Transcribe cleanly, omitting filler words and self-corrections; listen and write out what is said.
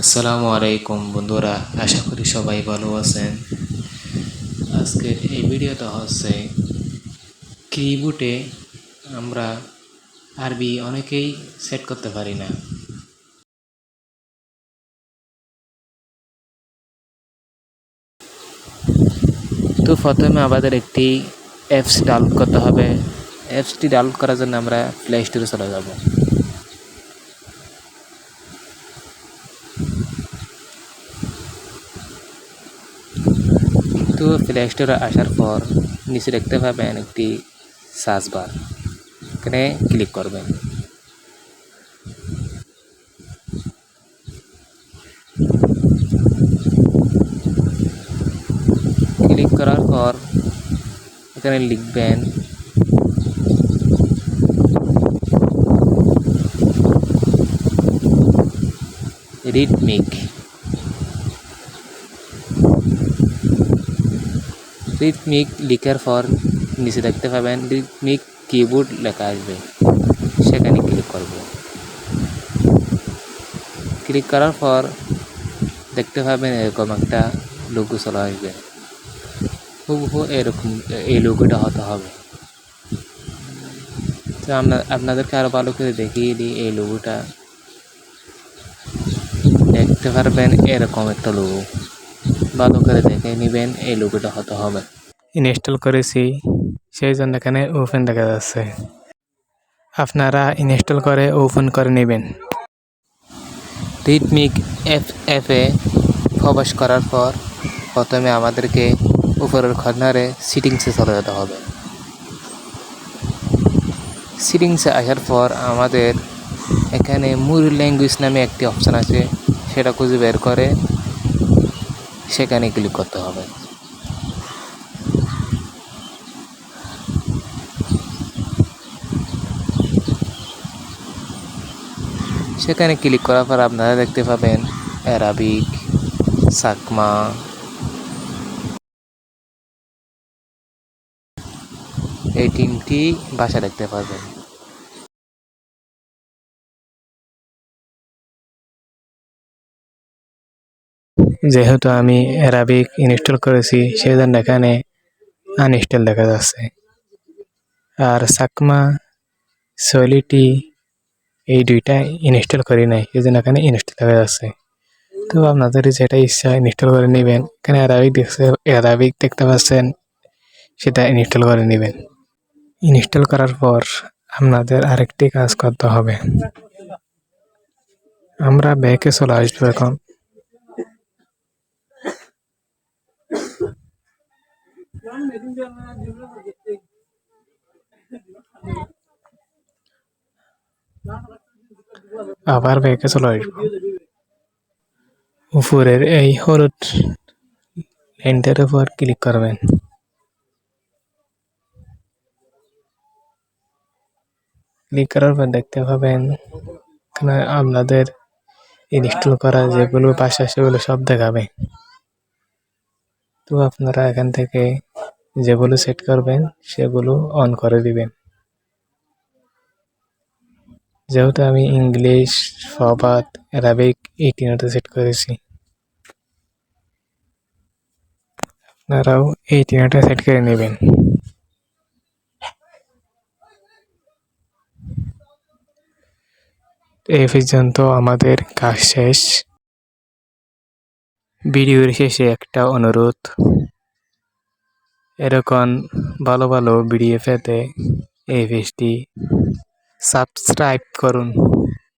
আসসালামু আলাইকুম বন্ধুরা, আশা করি সবাই ভালো আছেন। আজকের এই ভিডিওটা হচ্ছে কিবোর্ডে আমরা আরবি অনেকেই সেট করতে পারি না। তো প্রথমে আমাদের একটি অ্যাপস ডাউনলোড করতে হবে। অ্যাপসটি ডাউনলোড করার জন্য আমরা প্লে স্টোরে চলে যাব। তো প্লে স্টোরে আসার পর নিচে দেখতে পাবেন একটি সার্চ বার, এখানে ক্লিক করবেন। ক্লিক করার পর এখানে লিখবেন রিদমিক। রিদমিক লিখার পর নিচে দেখতে পাবেন রিদমিক কিবোর্ড লেখা আসবে, সেখানে ক্লিক করব। ক্লিক করার পর দেখতে পাবেন এরকম একটা লোগো চলে আসবে। হুবহু এরকম এই লোগোটা হতে হবে। তো আপনাদেরকে আরো ভালো করে দেখিয়ে দিই। এই লোগোটা দেখতে পারবেন এরকম একটা লোগো, ভালো করে দেখে নেবেন। এই লোগোটা হতে হবে। ইনস্টল করেছি, সেই জন্য এখানে ওপেন দেখা যাচ্ছে। আপনারা ইনস্টল করে ওপেন করে নেবেন। রিদমিক অ্যাপে প্রবেশ করার পর প্রথমে আমাদেরকে উপরের কর্নারে সিটিংসে চলে যেতে হবে। সিটিংসে আসার পর আমাদের এখানে মূল ল্যাঙ্গুয়েজ নামে একটি অপশান আছে, সেটা খুঁজে বের করে সেখানে ক্লিক করতে হবে। সেখানে ক্লিক করার পর আপনারা দেখতে পাবেন অ্যারাবিক, সাকমা, এই তিনটি ভাষা দেখতে পাবেন। যেহেতু আমি অ্যারাবিক ইনস্টল করেছি, সেজন্য এখানে আনইনস্টল দেখা যাচ্ছে। আর সাকমা, সলিটি এই দুইটা ইনস্টল করি নাই, এই জন্য এখানে ইনস্টল দেখা যাচ্ছে। তো আপনাদের যেটা ইচ্ছা ইনস্টল করে নেবেন। এখানে অ্যারাবিক দেখতে পাচ্ছেন, সেটা ইনস্টল করে নেবেন। ইনস্টল করার পর আপনাদের আরেকটি কাজ করতে হবে। আমরা ব্যাকে চলে আসবো এখন। আবার ব্যাকে চলে আসবো। উপরের এই হলুদ লাইনটার উপর ক্লিক করবেন। ক্লিক করার পর দেখতে পাবেন এখানে আপনাদের ইনস্টল করা যেগুলো ভাষা সেগুলো সব দেখাবে। তো আপনারা এখান থেকে যেগুলো সেট করবেন সেগুলো অন করে দিবেন। যেহেতু আমি ইংলিশ, ফাবাদ, অ্যারাবিক এই তিনটা সেট করেছি, আপনারাও এই তিনটা সেট করে নেবেন। এই পর্যন্ত আমাদের কাজ শেষ। ভিডিওর শেষে একটা অনুরোধ, এরকম ভালো ভালো ভিডিও পেতে এই পেজটি সাবস্ক্রাইব করুন।